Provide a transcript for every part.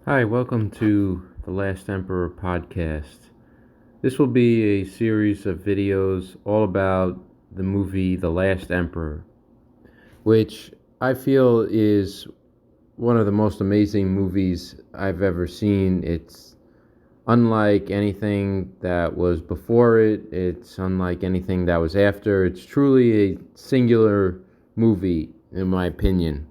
Hi, welcome to the Last Emperor podcast. This will be a series of videos all about the movie The Last Emperor, which I feel is one of the most amazing movies I've ever seen. It's unlike anything that was before it, it's unlike anything that was after. It's truly a singular movie, in my opinion.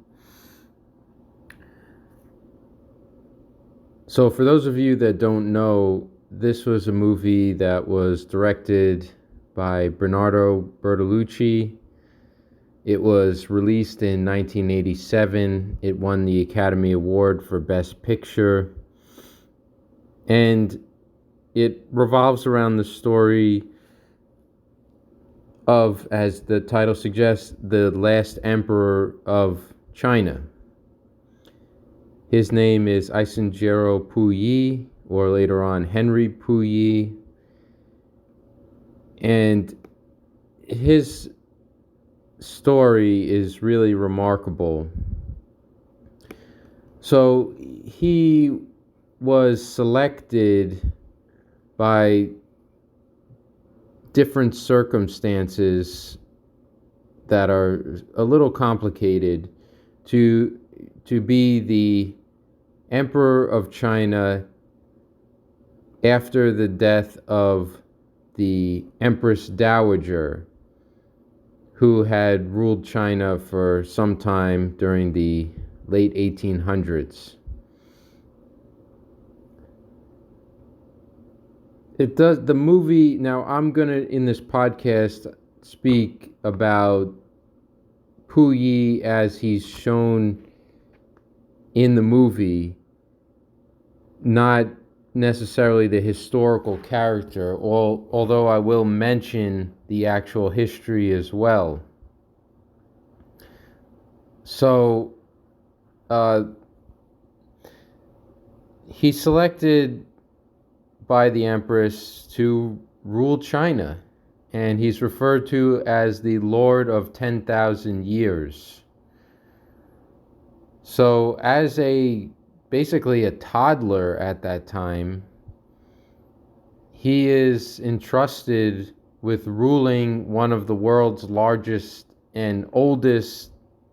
So, for those of you that don't know, this was a movie that was directed by Bernardo Bertolucci. It was released in 1987. It won the Academy Award for Best Picture. And it revolves around the story of, as the title suggests, the last emperor of China. His name is Isengero Puyi, or later on Henry Puyi, and his story is really remarkable. So he was selected by different circumstances that are a little complicated to be the Emperor of China after the death of the Empress Dowager, who had ruled China for some time during the late 1800s. It does the movie. Now, I'm going to, in this podcast, speak about Puyi as he's shown in the movie, not necessarily the historical character, although I will mention the actual history as well. So, he's selected by the Empress to rule China, and he's referred to as the Lord of 10,000 years. So, as basically a toddler at that time, he is entrusted with ruling one of the world's largest and oldest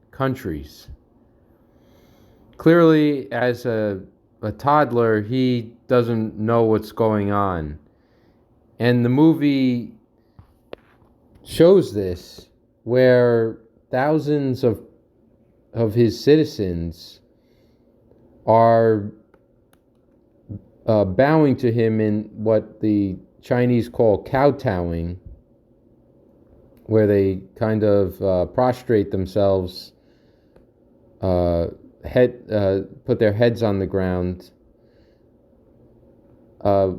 countries. Clearly, as a toddler, he doesn't know what's going on. And the movie shows this, where thousands of his citizens are bowing to him in what the Chinese call kowtowing, where they kind of prostrate themselves, put their heads on the ground.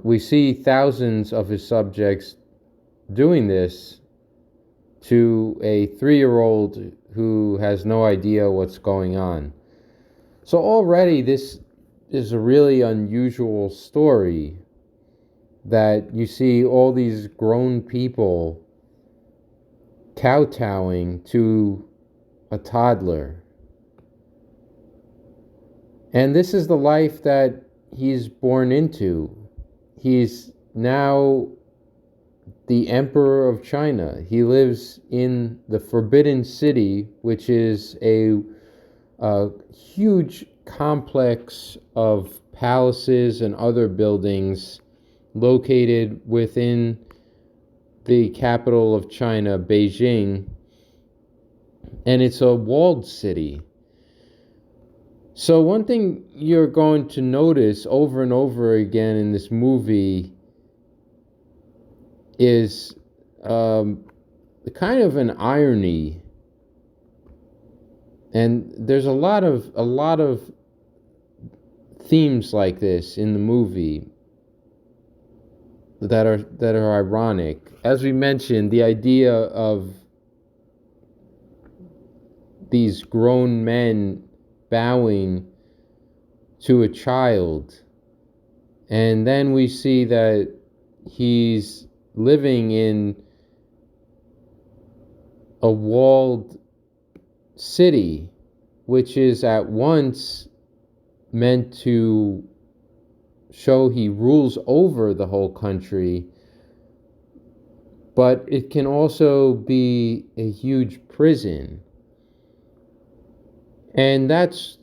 We see thousands of his subjects doing this to a 3-year-old who has no idea what's going on. So already this is a really unusual story, that you see all these grown people kowtowing to a toddler. And this is the life that he's born into. He's now the Emperor of China. He lives in the Forbidden City, which is a huge complex of palaces and other buildings located within the capital of China, Beijing, and it's a walled city. So one thing you're going to notice over and over again in this movie is kind of an irony. And there's a lot of themes like this in the movie that are ironic. As we mentioned, the idea of these grown men bowing to a child, and then we see that he's living in a walled city, which is at once meant to show he rules over the whole country, but it can also be a huge prison. And that's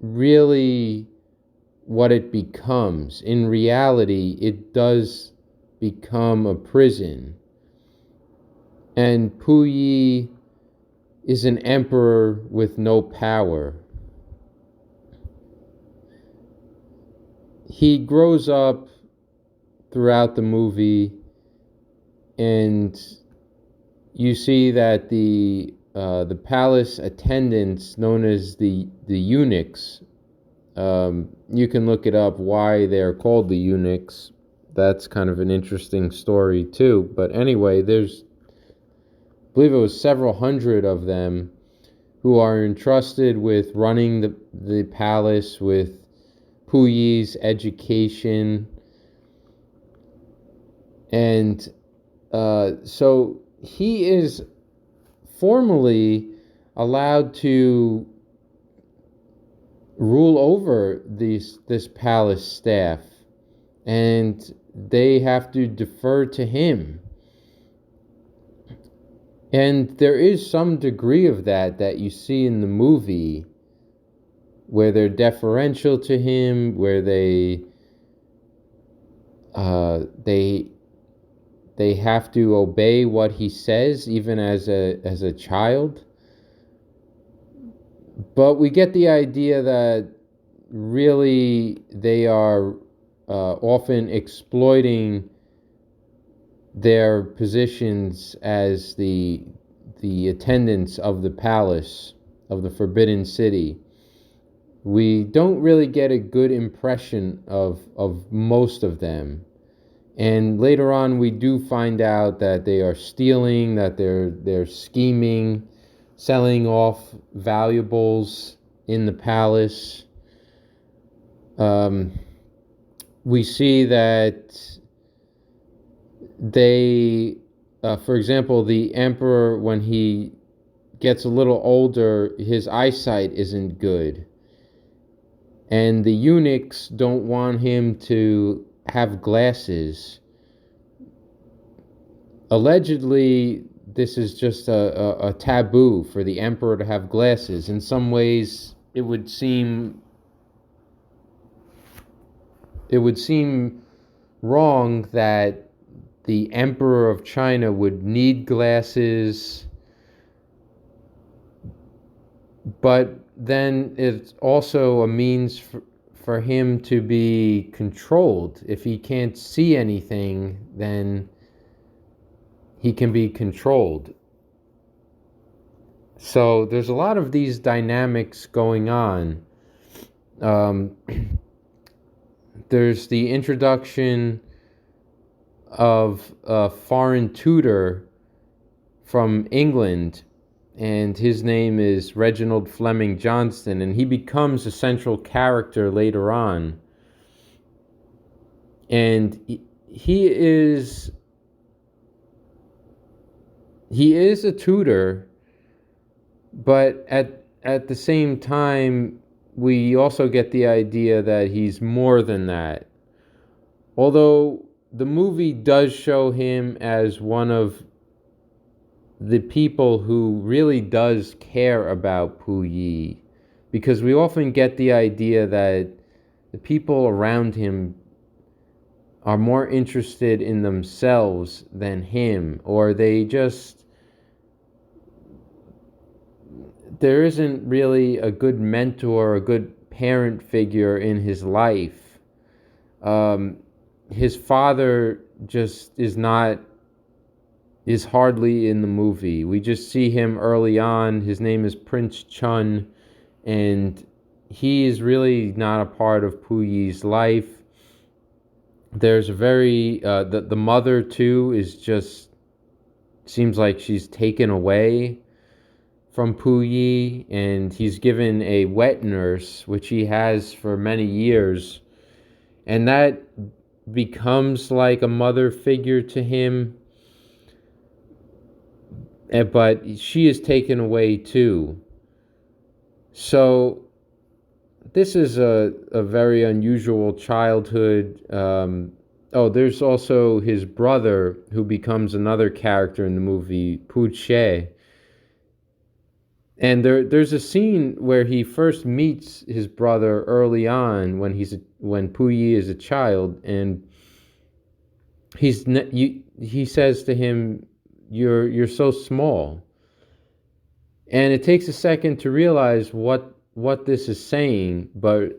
really what it becomes. In reality, it does become a prison. And Puyi is an emperor with no power. He grows up throughout the movie, and you see that the palace attendants, known as the eunuchs, you can look it up why they're called the eunuchs. That's kind of an interesting story too. But anyway, there's, I believe it was several hundred of them who are entrusted with running the palace, with Puyi's education. And so he is formally allowed to rule over this palace staff, and they have to defer to him. And there is some degree of that you see in the movie, where they're deferential to him, where they have to obey what he says, even as a child. But we get the idea that really they are often exploiting their positions as the attendants of the palace of the Forbidden City. We don't really get a good impression of most of them. And later on, we do find out that they are stealing, that they're scheming, selling off valuables in the palace. We see that they, for example, the emperor, when he gets a little older, his eyesight isn't good. And the eunuchs don't want him to have glasses. Allegedly, this is just a taboo for the emperor to have glasses. In some ways, it would seem wrong that the emperor of China would need glasses, but then it's also a means for him to be controlled. If he can't see anything, then he can be controlled. So there's a lot of these dynamics going on. There's the introduction of a foreign tutor from England, and his name is Reginald Fleming Johnston, and he becomes a central character later on. And he is a tutor, but at the same time, we also get the idea that he's more than that. Although the movie does show him as one of the people who really does care about Puyi, because we often get the idea that the people around him are more interested in themselves than him, or there isn't really a good mentor, a good parent figure in his life. His father just is hardly in the movie. We just see him early on. His name is Prince Chun, and he is really not a part of Puyi's life. There's a very the mother too is just seems like she's taken away from Puyi, and he's given a wet nurse, which he has for many years, and that becomes like a mother figure to him. But she is taken away too. So this is a very unusual childhood. There's also his brother who becomes another character in the movie, Puche. And there's a scene where he first meets his brother early on when Puyi is a child, and he says to him, "You're so small," and it takes a second to realize what this is saying, but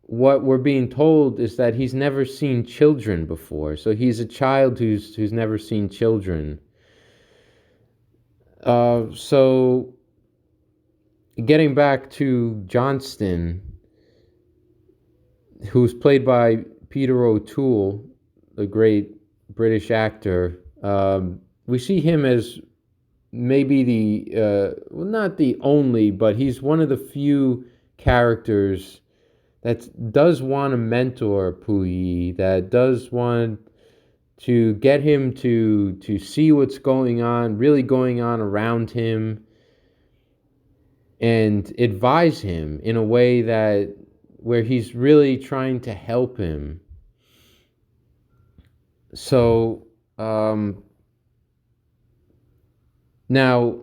what we're being told is that he's never seen children before. So he's a child who's never seen children. So getting back to Johnston, who's played by Peter O'Toole, the great British actor, we see him as maybe not the only, but he's one of the few characters that does want to mentor Puyi, that does want to get him to see what's really going on around him, and advise him in a way that where he's really trying to help him. So now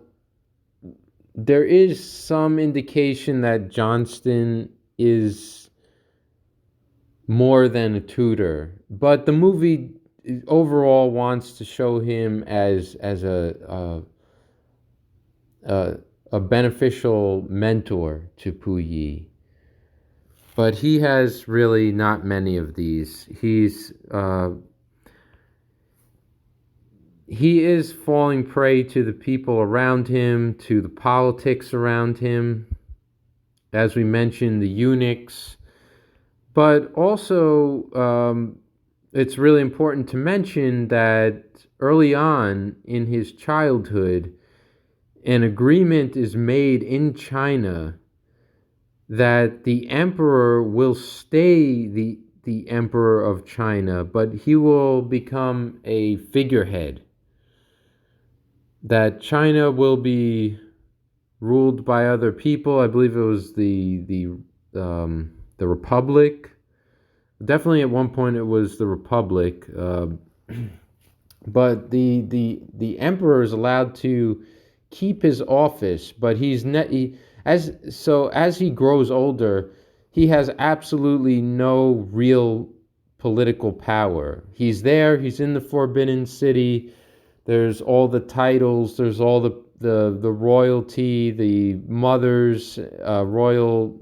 there is some indication that Johnston is more than a tutor, but the movie overall wants to show him as a beneficial mentor to Puyi. But he has really not many of these. He is falling prey to the people around him, to the politics around him, as we mentioned, the eunuchs. But also, it's really important to mention that early on in his childhood, an agreement is made in China that the emperor will stay the emperor of China, but he will become a figurehead. That China will be ruled by other people. I believe it was the Republic. Definitely at one point it was the Republic, but the emperor is allowed to keep his office, but as he grows older, he has absolutely no real political power. He's there. He's in the Forbidden City. There's all the titles. There's all the royalty, the mothers, royal.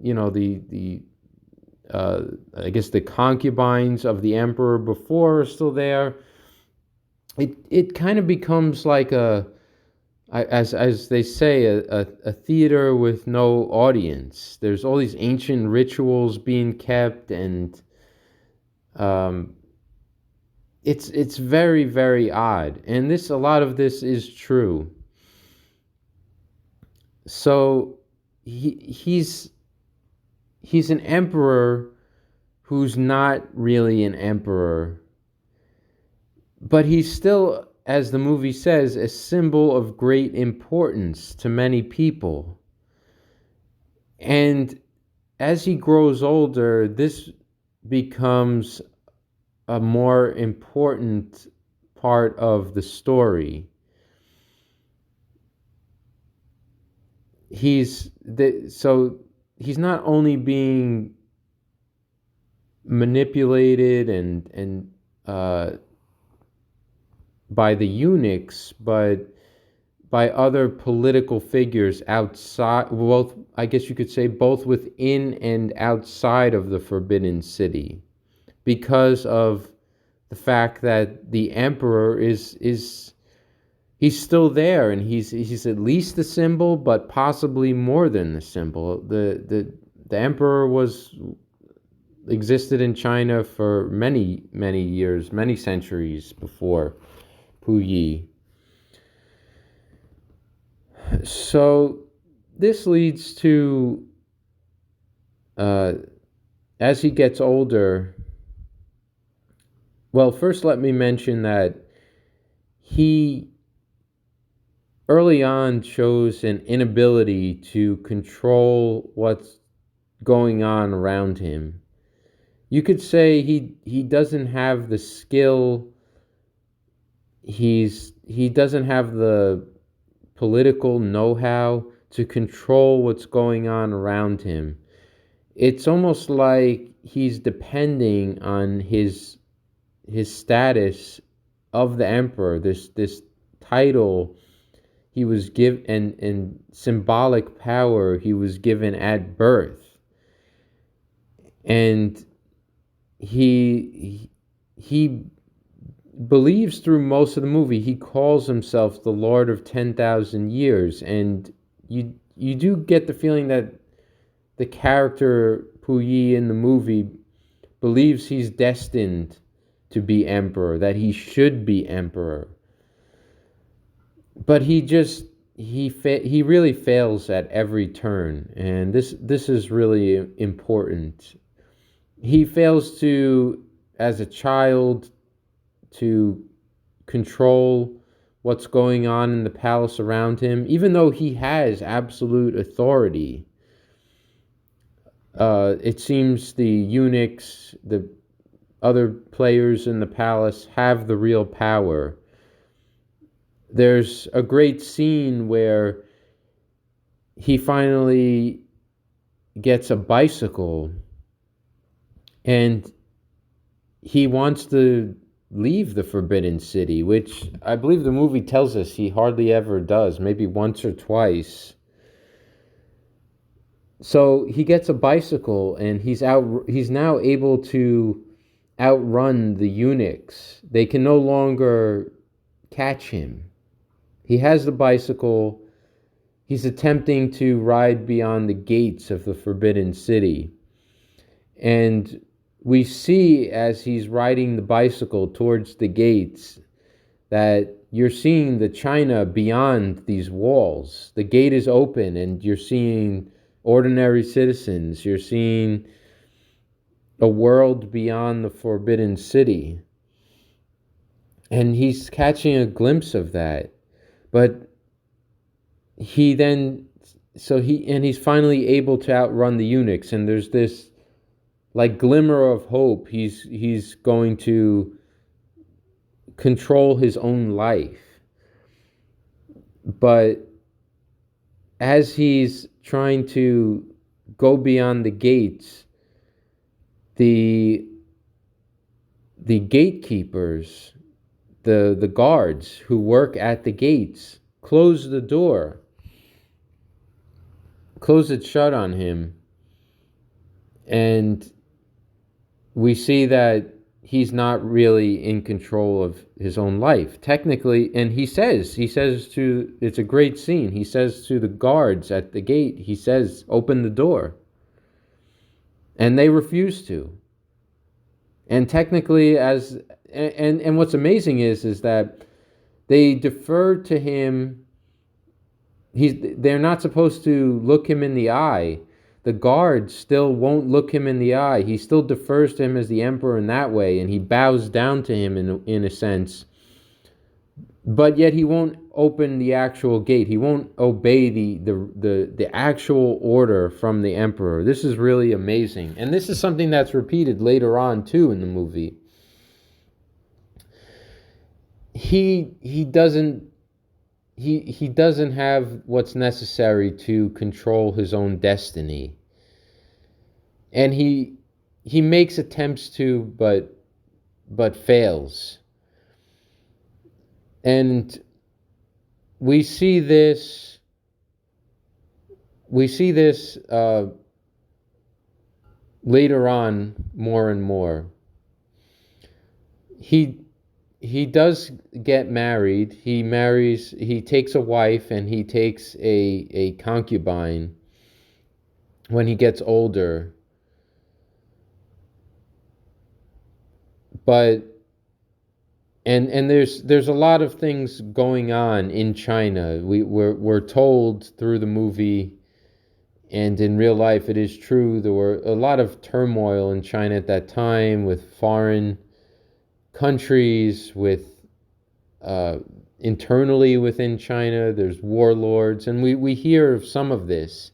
I guess the concubines of the emperor before are still there. It kind of becomes like as they say, a theater with no audience. There's all these ancient rituals being kept, and it's very, very odd. And a lot of this is true. So he's an emperor who's not really an emperor, but he's still, as the movie says, a symbol of great importance to many people. And as he grows older, this becomes a more important part of the story. So he's not only being manipulated and by the eunuchs, but by other political figures outside, both, I guess you could say, both within and outside of the Forbidden City, because of the fact that the emperor he's still there, and he's at least the symbol, but possibly more than the symbol. The emperor existed in China for many, many years, many centuries before Puyi. So this leads to, as he gets older, well, first let me mention that he early on shows an inability to control what's going on around him. You could say he doesn't have the skill. He doesn't have the political know-how to control what's going on around him. It's almost like he's depending on his status of the emperor, this title he was given, and symbolic power he was given at birth. And he believes through most of the movie he calls himself the Lord of 10,000 years, and you do get the feeling that the character Puyi in the movie believes he's destined to be emperor, that he should be emperor. But he really fails at every turn, and this is really important. He fails to, as a child, to control what's going on in the palace around him, even though he has absolute authority. It seems the eunuchs, the other players in the palace, have the real power. There's a great scene where he finally gets a bicycle and he wants to leave the Forbidden City, which I believe the movie tells us he hardly ever does, maybe once or twice. So he gets a bicycle and he's now able to outrun the eunuchs. They can no longer catch him. He has the bicycle. He's attempting to ride beyond the gates of the Forbidden City. And we see as he's riding the bicycle towards the gates that you're seeing the China beyond these walls. The gate is open and you're seeing ordinary citizens. You're seeing a world beyond the Forbidden City. And he's catching a glimpse of that. But he's finally able to outrun the eunuchs, and there's this like glimmer of hope. He's going to control his own life. But as he's trying to go beyond the gates, the gatekeepers, the guards who work at the gates, close the door, close it shut on him. And we see that he's not really in control of his own life, technically. And he says to, it's a great scene, he says to the guards at the gate, he says, open the door. And they refuse to. And technically, and what's amazing is that they defer to him. They're not supposed to look him in the eye. The guards still won't look him in the eye. He still defers to him as the emperor in that way, and he bows down to him in a sense. But yet he won't open the actual gate. He won't obey the actual order from the emperor. This is really amazing. And this is something that's repeated later on too in the movie. He doesn't have what's necessary to control his own destiny. And he makes attempts to, but fails. And we see this later on more and more. He does get married. He takes a wife, and he takes a concubine when he gets older. But and there's a lot of things going on in China. We're told through the movie, and in real life it is true, there were a lot of turmoil in China at that time with foreign countries, with internally within China, there's warlords, and we hear of some of this.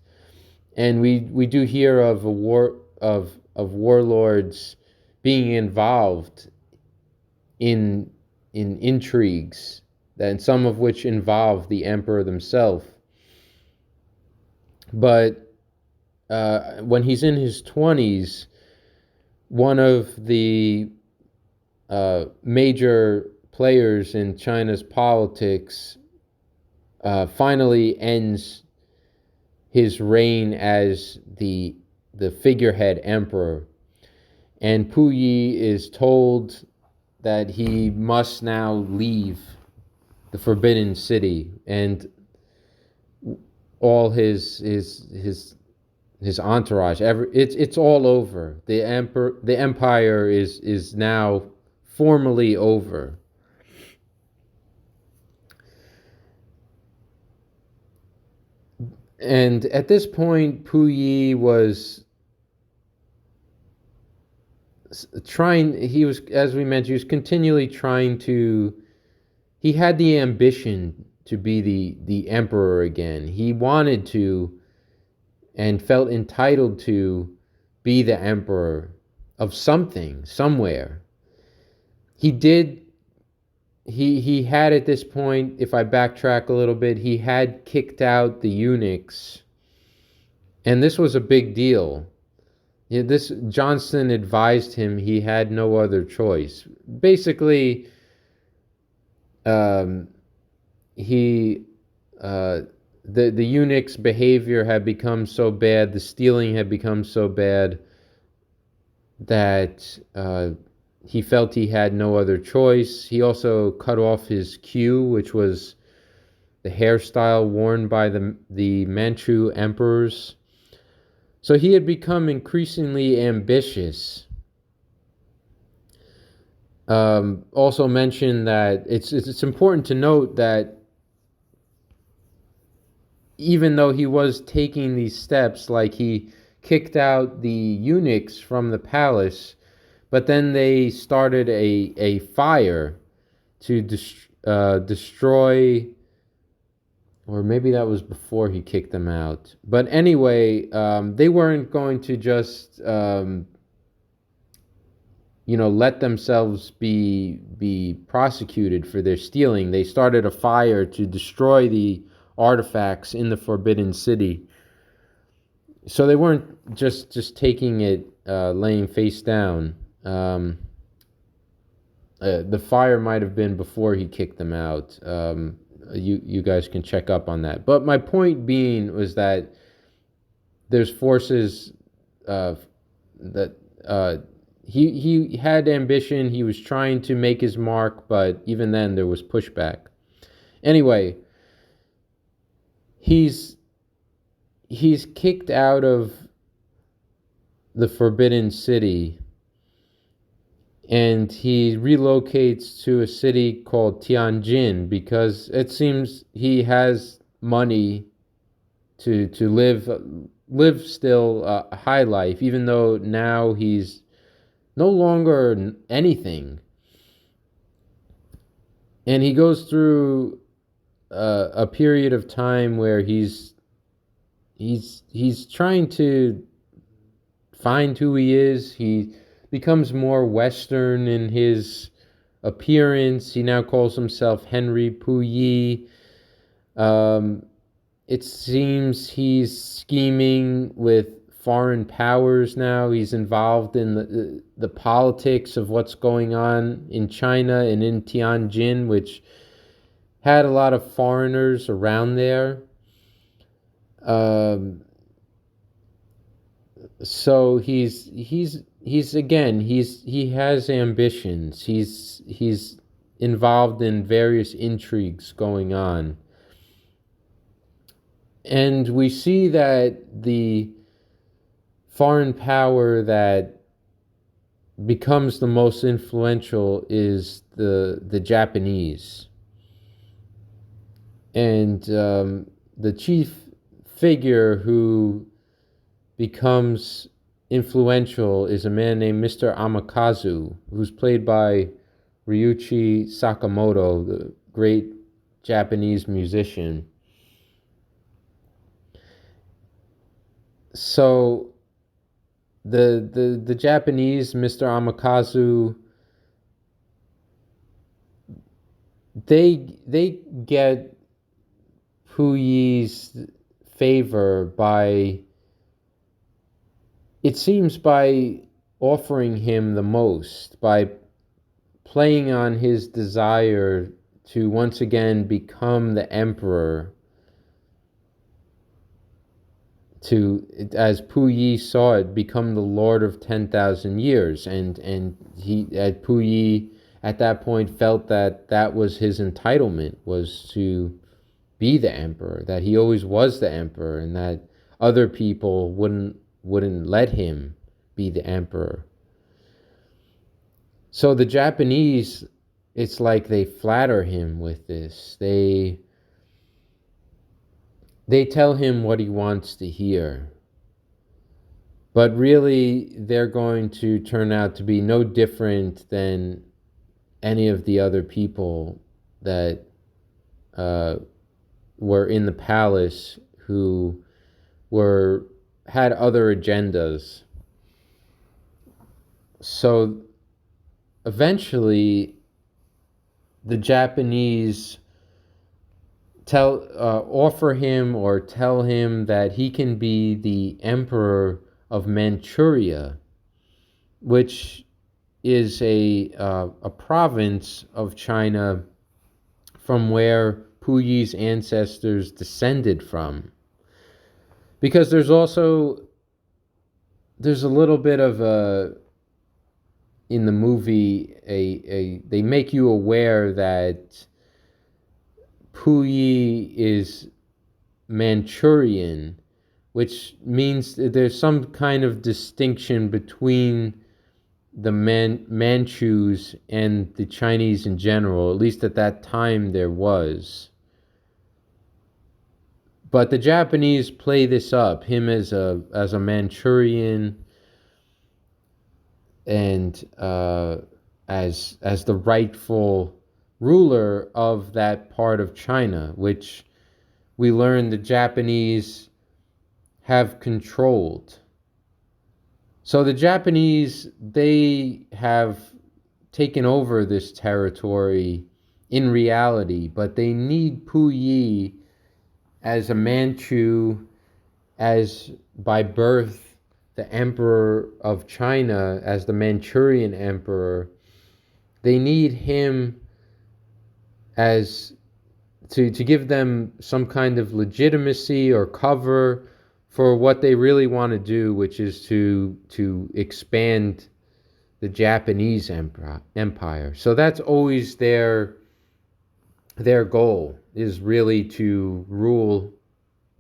And we do hear of a war of warlords being involved in intrigues, and some of which involve the emperor himself. But when he's in his 20s, one of the major players in China's politics finally ends his reign as the figurehead emperor. And Puyi is told that he must now leave the Forbidden City, and all his entourage. It's all over. The empire is now formally over. And at this point, Puyi was trying. He was, as we mentioned, he was continually trying to. He had the ambition to be the emperor again. He wanted to, and felt entitled to, be the emperor of something, somewhere. He did. He had at this point, if I backtrack a little bit, he had kicked out the eunuchs, and this was a big deal. This Johnston advised him he had no other choice. Basically, he the eunuch's behavior had become so bad, the stealing had become so bad that he felt he had no other choice. He also cut off his queue, which was the hairstyle worn by the Manchu emperors. So he had become increasingly ambitious. Also mentioned that it's important to note that even though he was taking these steps, like he kicked out the eunuchs from the palace, but then they started a fire to destroy, or maybe that was before he kicked them out. But anyway, they weren't going to just let themselves be prosecuted for their stealing. They started a fire to destroy the artifacts in the Forbidden City. So they weren't just taking it, laying face down. The fire might have been before he kicked them out. You guys can check up on that. But my point being was that there's forces that he had ambition. He was trying to make his mark, but even then there was pushback. Anyway, he's kicked out of the Forbidden City, and he relocates to a city called Tianjin because it seems he has money to live still a high life, even though now he's no longer anything. And he goes through a period of time where he's trying to find who he is. He becomes more Western in his appearance. He now calls himself Henry Puyi. It seems he's scheming with foreign powers now. He's involved in the politics of what's going on in China and in Tianjin, which had a lot of foreigners around there. So he has ambitions. He's involved in various intrigues going on. And we see that the foreign power that becomes the most influential is the Japanese. And the chief figure who becomes influential is a man named Mr. Amakazu, who's played by Ryuichi Sakamoto, the great Japanese musician. So the Japanese, Mr. Amakazu, they get Puyi's favor by, it seems, by offering him the most, by playing on his desire to once again become the emperor, to, as Puyi saw it, become the lord of 10,000 years. And he, at Puyi at that point, felt that that was his entitlement, was to be the emperor, that he always was the emperor, and that other people wouldn't let him be the emperor. So the Japanese, it's like they flatter him with this. They tell him what he wants to hear. But really, they're going to turn out to be no different than any of the other people that were in the palace, who had other agendas. So eventually, the Japanese offer him, or tell him, that he can be the emperor of Manchuria, which is a province of China from where Puyi's ancestors descended from. Because there's a little bit of in the movie, they make you aware that Puyi is Manchurian, which means that there's some kind of distinction between the Manchus and the Chinese in general. At least at that time there was. But the Japanese play this up, him as a Manchurian, and as the rightful ruler of that part of China, which we learn the Japanese have controlled. So the Japanese, they have taken over this territory in reality, but they need Puyi as a Manchu, as by birth the emperor of China, as the Manchurian emperor. They need him as to give them some kind of legitimacy or cover for what they really want to do, which is to expand the Japanese empire. So that's always their goal, is really to rule,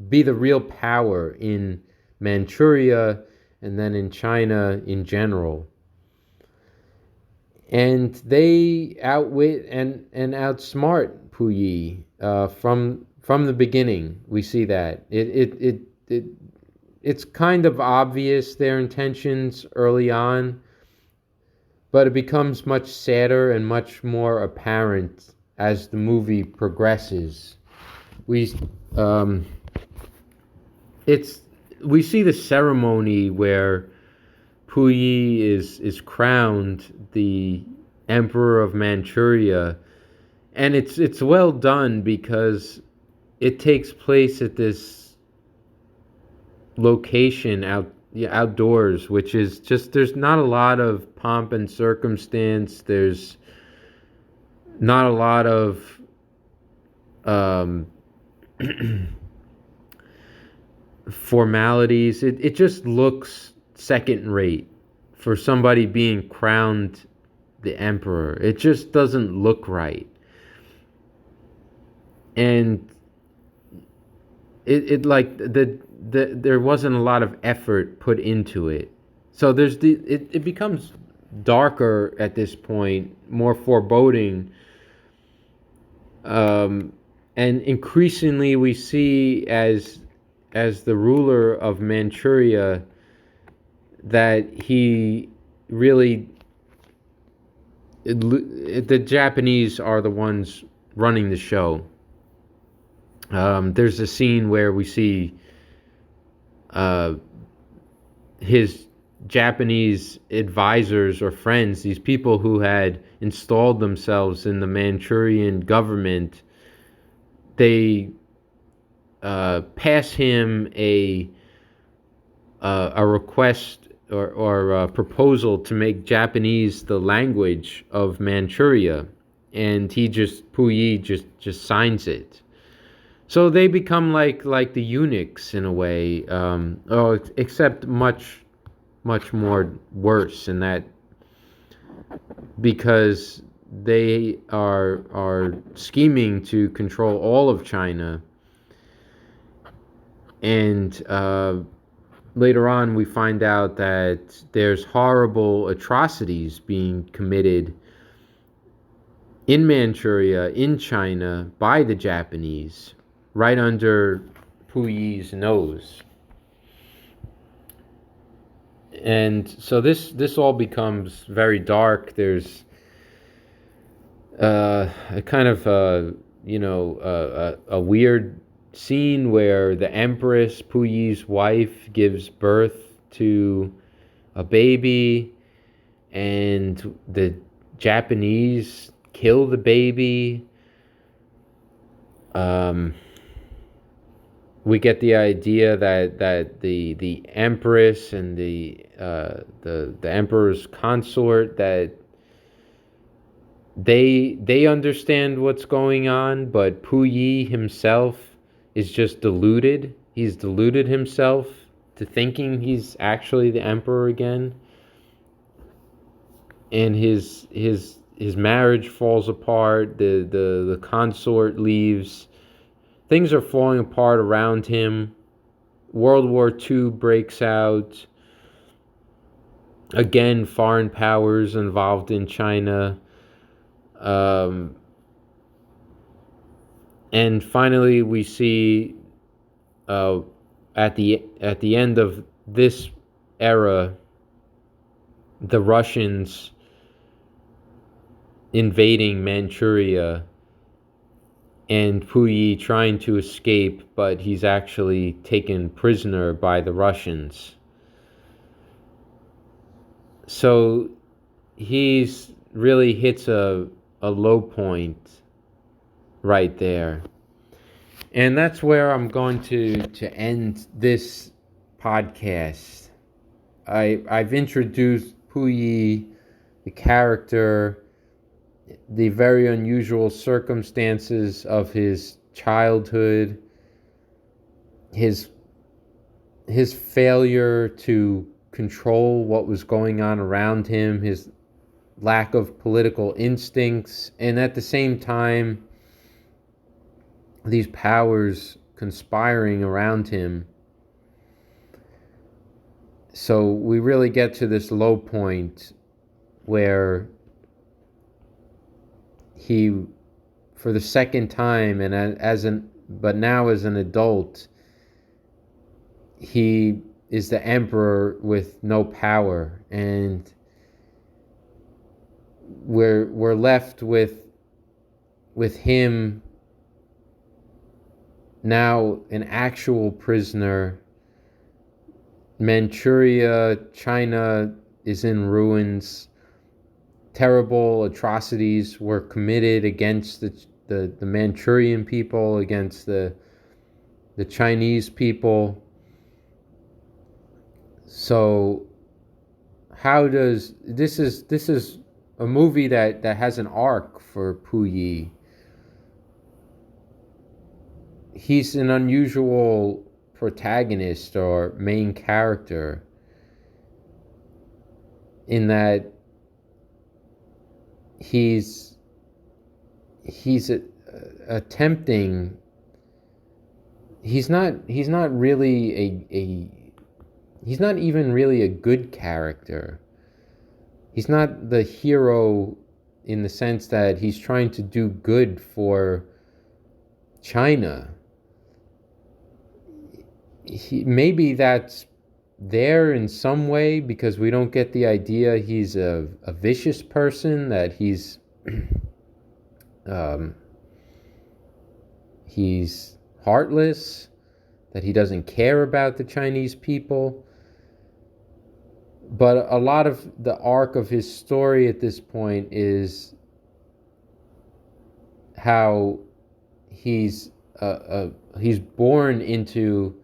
be the real power in Manchuria and then in China in general. And they outwit and outsmart Puyi from the beginning. We see that it's kind of obvious, their intentions early on, but it becomes much sadder and much more apparent as the movie progresses. We see the ceremony where Puyi is crowned the emperor of Manchuria, and it's well done because it takes place at this location outdoors, which is just, there's not a lot of pomp and circumstance. There's not a lot of formalities. It just looks second rate for somebody being crowned the emperor. It just doesn't look right. And it like there wasn't a lot of effort put into it. So it becomes darker at this point, more foreboding. And increasingly we see as the ruler of Manchuria that he really, the Japanese are the ones running the show. There's a scene where we see his Japanese advisors or friends, these people who had installed themselves in the Manchurian government, they pass him a request or a proposal to make Japanese the language of Manchuria, and Puyi just signs it. So they become like the eunuchs in a way, except much more worse in that, because they are scheming to control all of China, and later on we find out that there's horrible atrocities being committed in Manchuria, in China, by the Japanese, right under Puyi's nose. And so this all becomes very dark. There's a kind of a weird scene where the Empress, Puyi's wife, gives birth to a baby, and the Japanese kill the baby. We get the idea that the Empress and the Emperor's consort, that they understand what's going on, but Puyi himself is just deluded. He's deluded himself to thinking he's actually the emperor again, and his marriage falls apart. The consort leaves. Things are falling apart around him. World War II breaks out. Again, foreign powers involved in China. And finally, we see at the end of this era, the Russians invading Manchuria, and Puyi trying to escape, but he's actually taken prisoner by the Russians. So he's really hits a low point right there. And that's where I'm going to end this podcast. I've introduced Puyi, the character, the very unusual circumstances of his childhood, his failure to control what was going on around him, his lack of political instincts, and at the same time, these powers conspiring around him. So we really get to this low point where he, for the second time, and but now as an adult, he is the emperor with no power, and we're left with him now an actual prisoner. Manchuria, China, is in ruins. Terrible atrocities were committed against the Manchurian people, against the Chinese people. So how does this is a movie that has an arc for Puyi. He's an unusual protagonist or main character in that he's attempting. He's not really he's not even really a good character. He's not the hero in the sense that he's trying to do good for China. Maybe that's there in some way, because we don't get the idea he's a vicious person, that he's heartless, that he doesn't care about the Chinese people. But a lot of the arc of his story at this point is how he's he's born into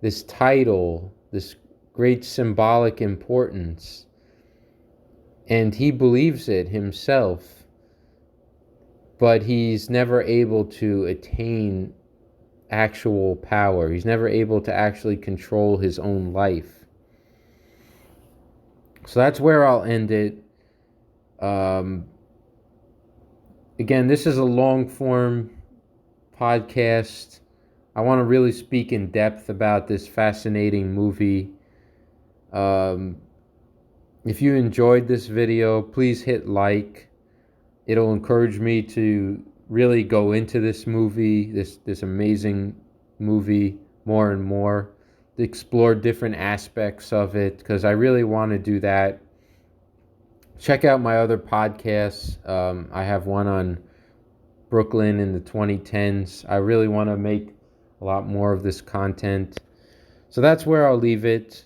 this title, this great symbolic importance, and he believes it himself, but he's never able to attain actual power. He's never able to actually control his own life. So that's where I'll end it. Um, Again, this is a long form podcast. I want to really speak in depth about this fascinating movie. Um, if you enjoyed this video, please hit like. It'll encourage me to really go into this movie, this amazing movie, more and more, to explore different aspects of it, because I really want to do that. Check out my other podcasts. I have one on Brooklyn in the 2010s. I really want to make a lot more of this content. So that's where I'll leave it.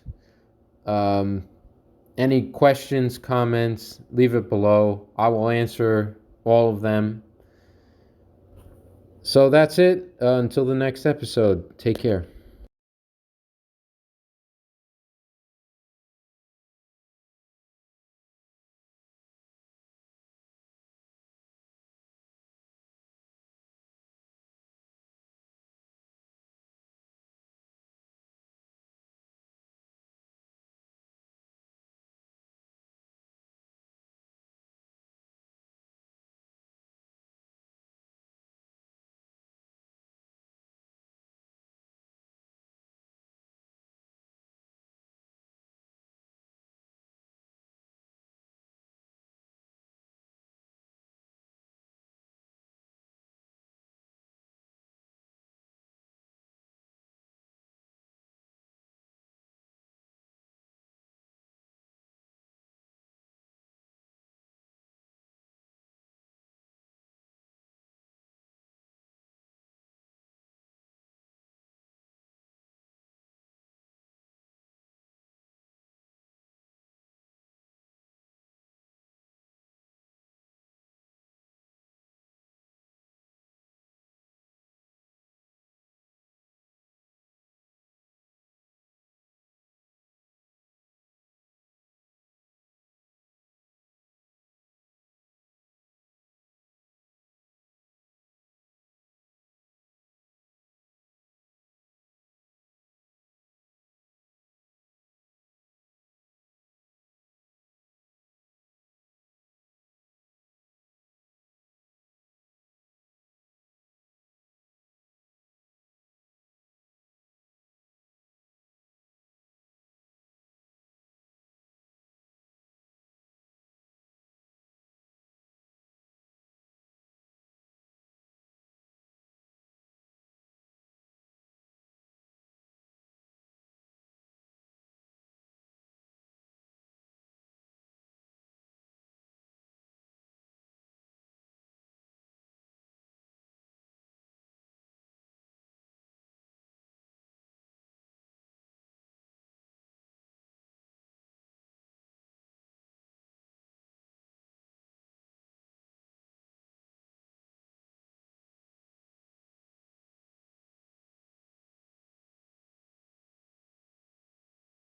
Any questions, comments, leave it below. I will answer all of them. So that's it. Until the next episode, take care.